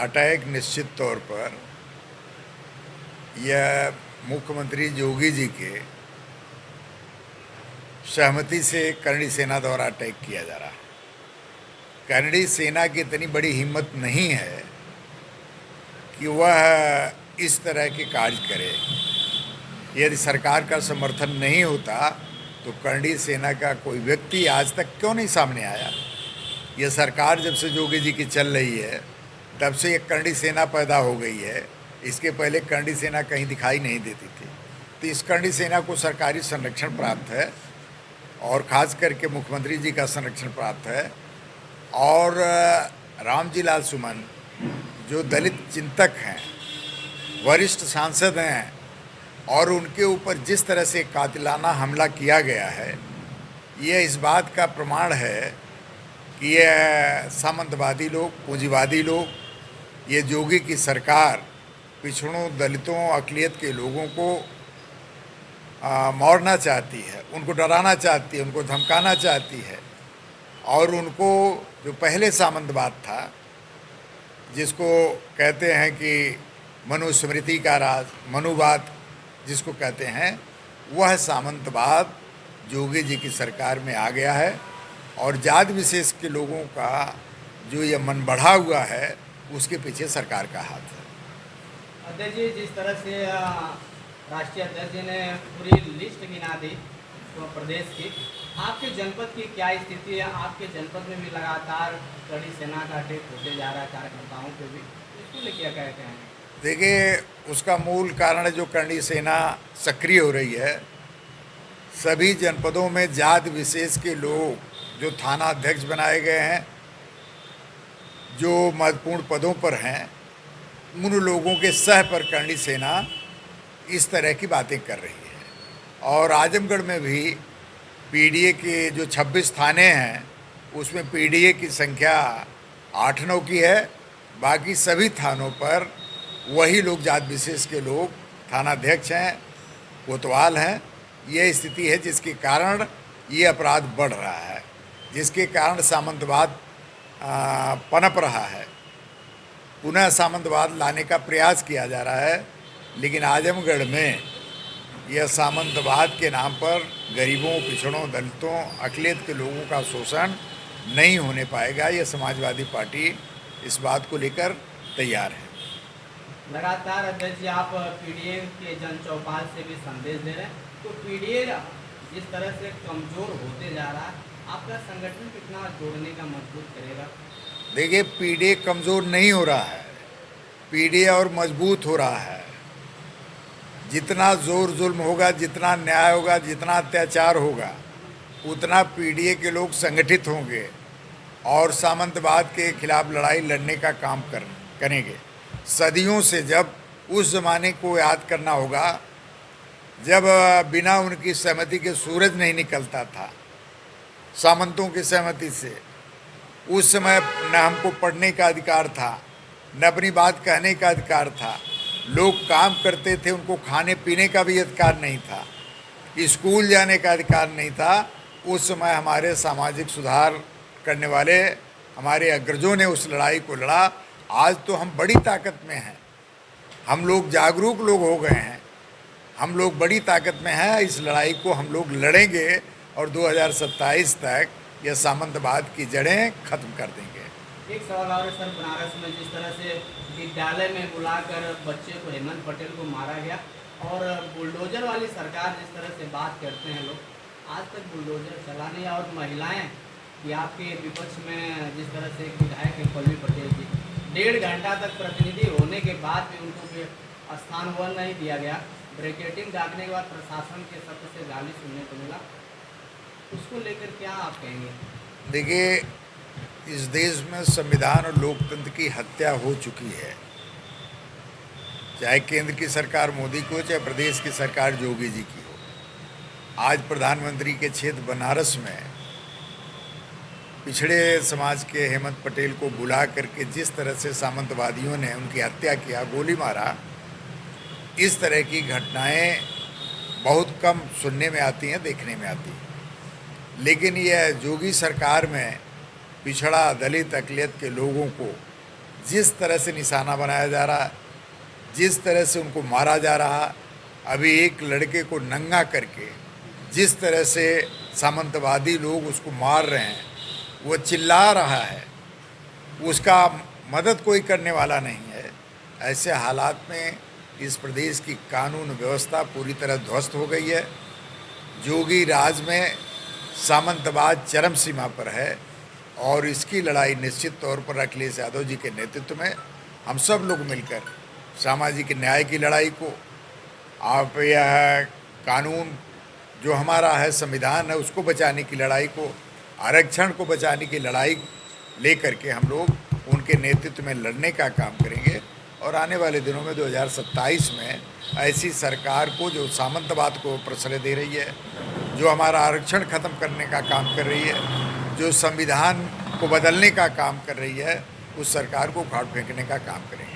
Attack निश्चित तौर पर यह मुख्यमंत्री योगी जी के सहमति से करणी सेना द्वारा अटैक किया जा रहा है। करणी सेना की इतनी बड़ी हिम्मत नहीं है कि वह इस तरह के कार्य करे। यदि सरकार का समर्थन नहीं होता तो करणी सेना का कोई व्यक्ति आज तक क्यों नहीं सामने आया। यह सरकार जब से योगी जी की चल रही है तब से ये करणी सेना पैदा हो गई है। इसके पहले करणी सेना कहीं दिखाई नहीं देती थी। तो इस करणी सेना को सरकारी संरक्षण प्राप्त है और ख़ास करके मुख्यमंत्री जी का संरक्षण प्राप्त है। और रामजी लाल सुमन जो दलित चिंतक हैं, वरिष्ठ सांसद हैं, और उनके ऊपर जिस तरह से कातिलाना हमला किया गया है, यह इस बात का प्रमाण है कि यह सामंतवादी लोग, पूंजीवादी लोग, ये योगी की सरकार पिछड़ों, दलितों, अक़लियत के लोगों को मारना चाहती है, उनको डराना चाहती है, उनको धमकाना चाहती है। और उनको जो पहले सामंतवाद था, जिसको कहते हैं कि मनुस्मृति का राज, मनुवाद जिसको कहते हैं, वह सामंतवाद योगी जी की सरकार में आ गया है। और जात विशेष के लोगों का जो ये मन बढ़ा हुआ है, उसके पीछे सरकार का हाथ है। अध्यक्ष जी, जिस तरह से राष्ट्रीय अध्यक्ष जी ने पूरी लिस्ट गिना दी तो प्रदेश की, आपके जनपद की क्या स्थिति है? आपके जनपद में भी लगातार करणी सेना का अटैक होते जा रहा है, कार्यकर्ताओं पे भी, इसको लेकर क्या कहते हैं? देखिए, उसका मूल कारण जो करणी सेना सक्रिय हो रही है, सभी जनपदों में जात विशेष के लोग जो थाना अध्यक्ष बनाए गए हैं, जो महत्वपूर्ण पदों पर हैं, उन लोगों के सह पर करणी सेना इस तरह की बातें कर रही है। और आजमगढ़ में भी पीडीए के जो 26 थाने हैं, उसमें पीडीए की संख्या 8-9 की है। बाकी सभी थानों पर वही लोग, जात विशेष के लोग थानाध्यक्ष हैं, कोतवाल हैं। ये स्थिति है जिसके कारण ये अपराध बढ़ रहा है, जिसके कारण सामंतवाद पनप रहा है। पुनः सामंतवाद लाने का प्रयास किया जा रहा है, लेकिन आजमगढ़ में यह सामंतवाद के नाम पर गरीबों, पिछड़ों, दलितों, अक़लियत के लोगों का शोषण नहीं होने पाएगा। यह समाजवादी पार्टी इस बात को लेकर तैयार है। लगातार अध्यक्ष जी, आप पीडीए के जन चौपाल से भी संदेश दे रहे हैं, तो पीडीए जिस तरह से कमज़ोर होते जा रहा है, आपका संगठन कितना जोड़ने का मजबूत करेगा? देखिए, पीडीए कमज़ोर नहीं हो रहा है, पीडीए और मजबूत हो रहा है। जितना जोर जुल्म होगा, जितना न्याय होगा, जितना अत्याचार होगा, उतना पीडीए के लोग संगठित होंगे और सामंतवाद के खिलाफ लड़ाई लड़ने का काम करेंगे। सदियों से, जब उस ज़माने को याद करना होगा जब बिना उनकी सहमति के सूरज नहीं निकलता था, सामंतों की सहमति से, उस समय न हमको पढ़ने का अधिकार था, न अपनी बात कहने का अधिकार था। लोग काम करते थे, उनको खाने पीने का भी अधिकार नहीं था, स्कूल जाने का अधिकार नहीं था। उस समय हमारे सामाजिक सुधार करने वाले हमारे अग्रजों ने उस लड़ाई को लड़ा। आज तो हम बड़ी ताकत में हैं, हम लोग जागरूक लोग हो गए हैं, हम लोग बड़ी ताकत में हैं। इस लड़ाई को हम लोग लड़ेंगे और 2027 तक यह सामंतवाद की जड़ें खत्म कर देंगे। एक सवाल और सर, बनारस में जिस तरह से विद्यालय में बुलाकर बच्चे को, हेमंत पटेल को मारा गया, और बुलडोजर वाली सरकार जिस तरह से बात करते हैं लोग, आज तक बुलडोजर चला नहीं। और महिलाएं कि आपके विपक्ष में जिस तरह से विधायक है पल्लवी पटेल जी, 1.5 घंटा तक प्रतिनिधि होने के बाद भी उनको स्थान वन नहीं दिया गया। ब्रैकेटिंग दागने के बाद प्रशासन के शब्द से गाली सुनने को मिला, उसको लेकर क्या आप कहेंगे? देखिए, इस देश में संविधान और लोकतंत्र की हत्या हो चुकी है। चाहे केंद्र की सरकार मोदी की हो, चाहे प्रदेश की सरकार योगी जी की हो। आज प्रधानमंत्री के क्षेत्र बनारस में पिछड़े समाज के हेमंत पटेल को बुला करके जिस तरह से सामंतवादियों ने उनकी हत्या किया, गोली मारा, इस तरह की घटनाएं बहुत कम सुनने में आती हैं, देखने में आती हैं। लेकिन यह योगी सरकार में पिछड़ा, दलित, अक़लियत के लोगों को जिस तरह से निशाना बनाया जा रहा है, जिस तरह से उनको मारा जा रहा है, अभी एक लड़के को नंगा करके जिस तरह से सामंतवादी लोग उसको मार रहे हैं, वो चिल्ला रहा है, उसका मदद कोई करने वाला नहीं है। ऐसे हालात में इस प्रदेश की कानून व्यवस्था पूरी तरह ध्वस्त हो गई है। जोगी राज में सामंतवाद चरम सीमा पर है और इसकी लड़ाई निश्चित तौर पर अखिलेश यादव जी के नेतृत्व में हम सब लोग मिलकर सामाजिक न्याय की लड़ाई को, आप यह कानून जो हमारा है, संविधान है, उसको बचाने की लड़ाई को, आरक्षण को बचाने की लड़ाई लेकर के हम लोग उनके नेतृत्व में लड़ने का काम करेंगे। और आने वाले दिनों में 2027 में ऐसी सरकार को जो सामंतवाद को प्रश्रय दे रही है, जो हमारा आरक्षण खत्म करने का काम कर रही है, जो संविधान को बदलने का काम कर रही है, उस सरकार को उखाड़ फेंकने का काम करेंगे।